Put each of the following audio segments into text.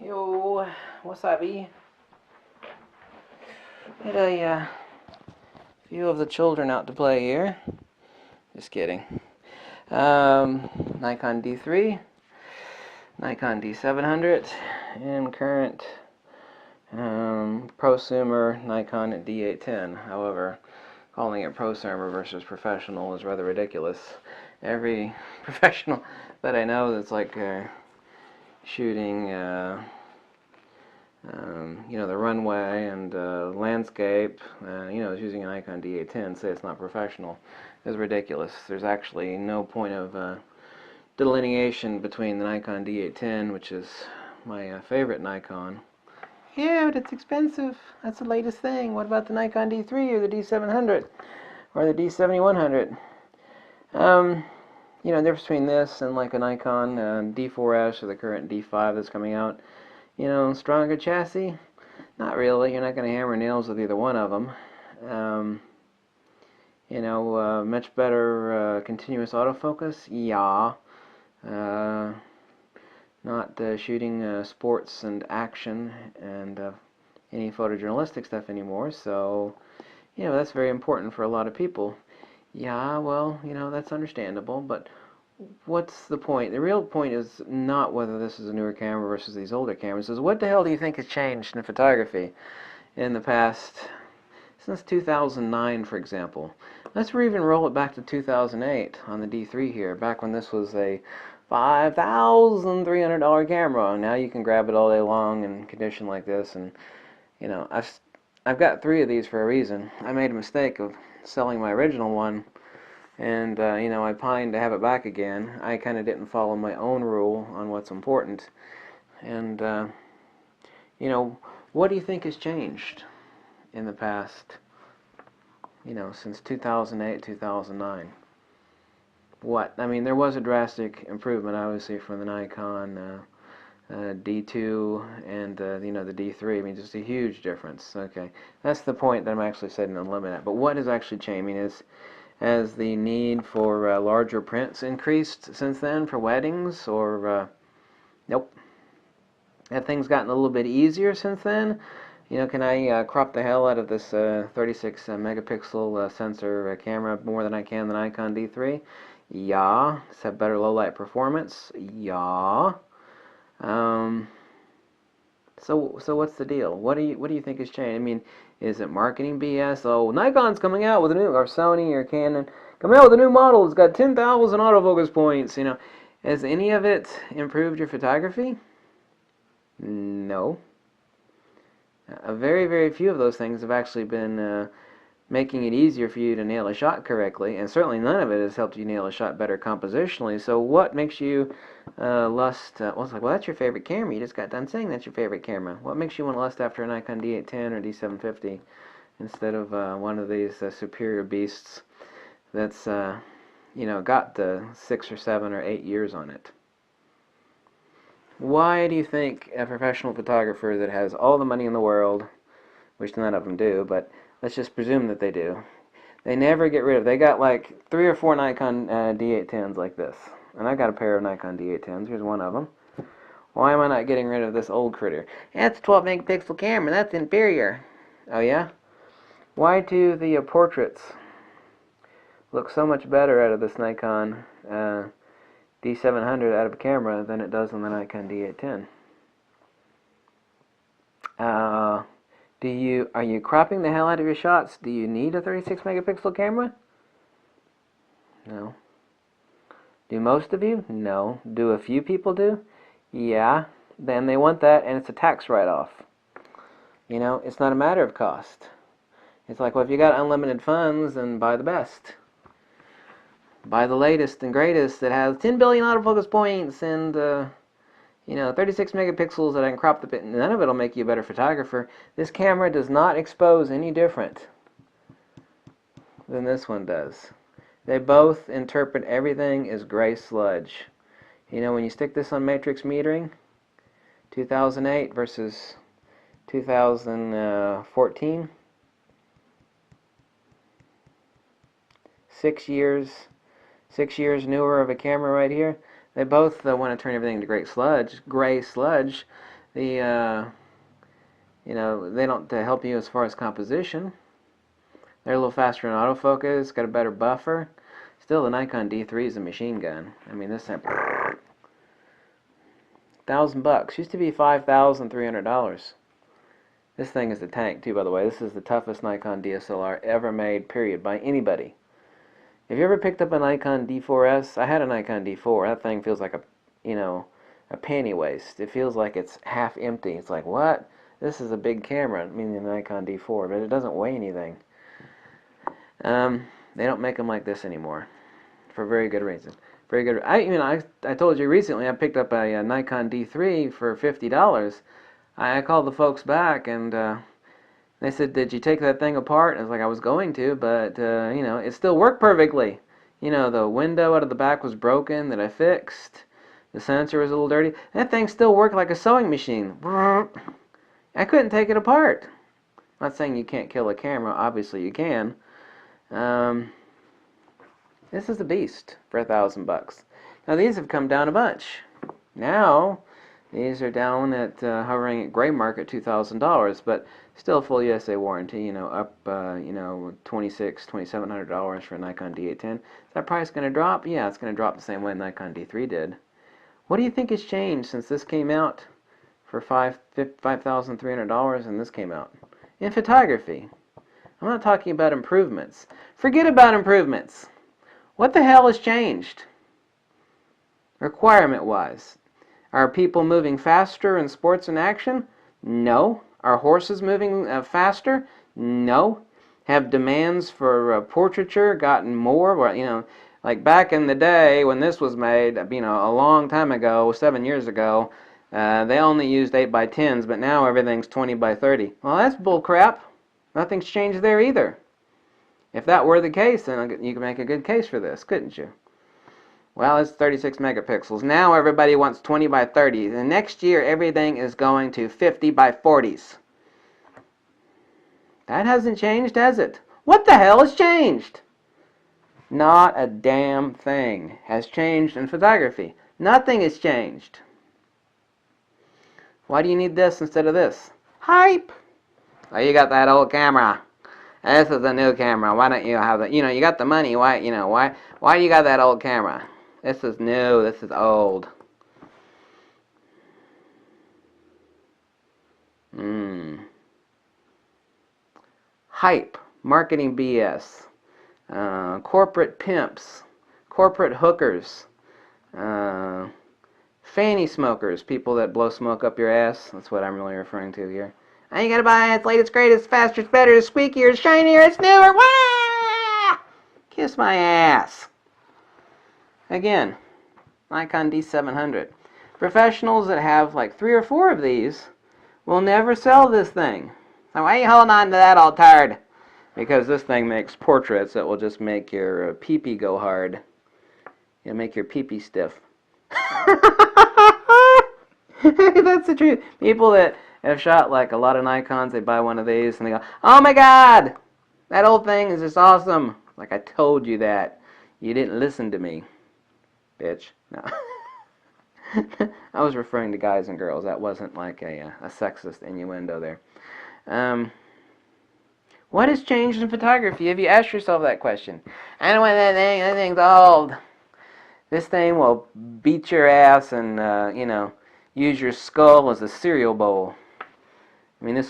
Yo, wasabi. Get a few of the children out to play here. Just kidding. Nikon D3, Nikon D700, and current prosumer Nikon D810. However, calling it prosumer versus professional is rather ridiculous. Every professional that I know that's like shooting the runway and landscape, is using a Nikon D810, say it's not professional, is ridiculous. There's actually no point of delineation between the Nikon D810, which is my favorite Nikon. Yeah, but it's expensive. That's the latest thing. What about the Nikon D3 or the D700 or the D7100? The difference between this and like a Nikon D4S or the current D5 that's coming out, stronger chassis? Not really. You're not going to hammer nails with either one of them. Much better continuous autofocus? Yeah. Not shooting sports and action and any photojournalistic stuff anymore, so, that's very important for a lot of people. Yeah, well, that's understandable, but what's the point? The real point is not whether this is a newer camera versus these older cameras. It's what the hell do you think has changed in photography in the past, since 2009, for example? Let's even roll it back to 2008 on the D3 here, back when this was a $5,300 camera. Now you can grab it all day long in condition like this, and I've got three of these for a reason. I made a mistake of selling my original one, and I pined to have it back again. I kind of didn't follow my own rule on what's important. And what do you think has changed in the past, since 2008, 2009? What? I mean, there was a drastic improvement, obviously, from the Nikon D2 and the D3. I mean, just a huge difference. Okay, that's the point that I'm actually setting the limit at. But what has actually changed? I mean, has the need for larger prints increased since then for weddings, or nope? Have things gotten a little bit easier since then? Can I crop the hell out of this 36 megapixel sensor camera more than I can the Nikon D3? Yeah. Does it have better low light performance? Yeah. So what's the deal? What do you think has changed? I mean, is it marketing BS? Oh, Nikon's coming out with a new, or Sony or Canon coming out with a new model. It's got 10,000 autofocus points. Has any of it improved your photography? No. Very, very few of those things have actually been making it easier for you to nail a shot correctly, and certainly none of it has helped you nail a shot better compositionally. So what makes you lust? Well, it's like, well, that's your favorite camera. You just got done saying that's your favorite camera. What makes you want to lust after a Nikon D810 or D750 instead of one of these superior beasts that's got 6 or 7 or 8 years on it? Why do you think a professional photographer that has all the money in the world, which none of them do, but let's just presume that they do, they never get rid of, they got like 3 or 4 Nikon D810s like this, and I got a pair of Nikon D810s, here's one of them. Why am I not getting rid of this old critter? That's a 12 megapixel camera, that's inferior. Oh yeah? Why do the portraits look so much better out of this Nikon D700 out of a camera than it does on the Nikon D810? Are you cropping the hell out of your shots? Do you need a 36 megapixel camera? No. Do most of you? No. Do a few people do? Yeah. Then they want that, and it's a tax write-off. It's not a matter of cost. It's like, well, if you got unlimited funds, then buy the best. Buy the latest and greatest that has 10 billion autofocus points and 36 megapixels that I can crop the bit. None of it will make you a better photographer. This camera does not expose any different than this one does. They both interpret everything as gray sludge. When you stick this on matrix metering, 2008 versus 2014, 6 years. 6 years newer of a camera right here. They both want to turn everything to gray sludge. The you know, they don't help you as far as composition. They're a little faster in autofocus, got a better buffer. Still, the Nikon D3 is a machine gun. I mean, this thing, $1,000 used to be $5,300. This thing is a tank too, by the way. This is the toughest Nikon DSLR ever made, period, by anybody. Have you ever picked up a Nikon D4S? I had a Nikon D4. That thing feels like a, you know, a panty waist. It feels like it's half empty. It's like, what? This is a big camera, meaning the Nikon D4, but it doesn't weigh anything. They don't make them like this anymore, for very good reason. Very good. I told you recently I picked up a Nikon D3 for $50. I called the folks back and they said, "Did you take that thing apart?" And I was like, "I was going to, but you know, it still worked perfectly. You know, the window out of the back was broken that I fixed. The sensor was a little dirty. That thing still worked like a sewing machine. I couldn't take it apart." I'm not saying you can't kill a camera. Obviously you can. This is a beast for $1,000. Now these have come down a bunch. Now these are down at hovering at gray market $2,000, but still full USA warranty. You know, up you know, $2,700 for a Nikon D810. Is that price going to drop? Yeah, it's going to drop the same way Nikon D3 did. What do you think has changed since this came out for $5,300 and this came out? In photography. I'm not talking about improvements. Forget about improvements. What the hell has changed? Requirement-wise. Are people moving faster in sports and action? No. Are horses moving faster? No. Have demands for portraiture gotten more? Well, you know, like back in the day when this was made, you know, a long time ago, 7 years ago, they only used 8x10s, but now everything's 20x30. Well, that's bull crap. Nothing's changed there either. If that were the case, then you could make a good case for this, couldn't you? Well, it's 36 megapixels. Now everybody wants 20x30s. And next year, everything is going to 50x40s. That hasn't changed, has it? What the hell has changed? Not a damn thing has changed in photography. Nothing has changed. Why do you need this instead of this? Hype! Oh, you got that old camera. This is a new camera. Why don't you have that? You know, you got the money. Why, you know, why you got that old camera? This is new. This is old. Hype. Marketing BS. Corporate pimps. Corporate hookers. Fanny smokers. People that blow smoke up your ass. That's what I'm really referring to here. And you gotta buy it. It's latest, greatest, faster, it's better, it's squeakier, it's shinier, it's newer. Wah! Kiss my ass. Again, Nikon D700. Professionals that have like 3 or 4 of these will never sell this thing. So why are you holding on to that all tired? Because this thing makes portraits that will just make your pee-pee go hard. It'll make your pee-pee stiff. That's the truth. People that have shot like a lot of Nikons, they buy one of these and they go, "Oh my God, that old thing is just awesome." Like, I told you that. You didn't listen to me, bitch. No. I was referring to guys and girls. That wasn't like a sexist innuendo there. What has changed in photography? Have you asked yourself that question? I don't want that thing. That thing's old. This thing will beat your ass and, you know, use your skull as a cereal bowl. I mean,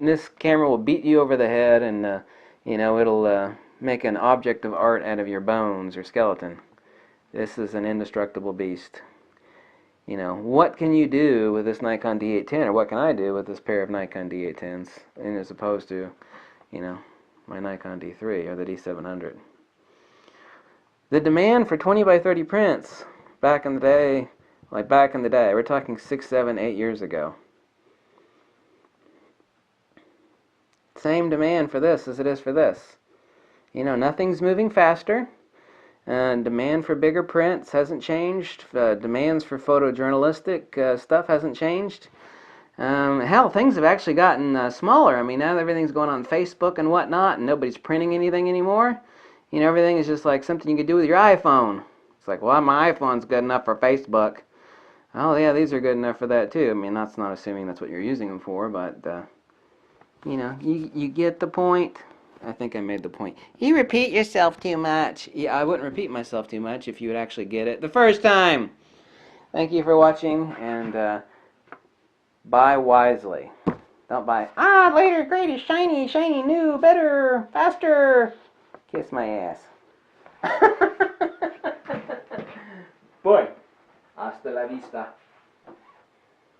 this camera will beat you over the head and, you know, it'll make an object of art out of your bones or skeleton. This is an indestructible beast. You know, what can you do with this Nikon D810, or what can I do with this pair of Nikon D810s, and as opposed to, you know, my Nikon D3 or the D700? The demand for 20x30 prints back in the day, we're talking 6, 7, 8 years ago. Same demand for this as it is for this. You know, nothing's moving faster. Demand for bigger prints hasn't changed. Demands for photojournalistic stuff hasn't changed. Hell, things have actually gotten smaller. I mean, now everything's going on Facebook and whatnot, and nobody's printing anything anymore. You know, everything is just like something you could do with your iPhone. It's like, well, my iPhone's good enough for Facebook. Oh yeah, these are good enough for that too. I mean, that's not assuming that's what you're using them for, but you know, you get the point. I think I made the point. You repeat yourself too much. Yeah, I wouldn't repeat myself too much if you would actually get it the first time. Thank you for watching, and buy wisely. Don't buy, later, greatest, shiny, shiny, new, better, faster. Kiss my ass. Boy, hasta la vista.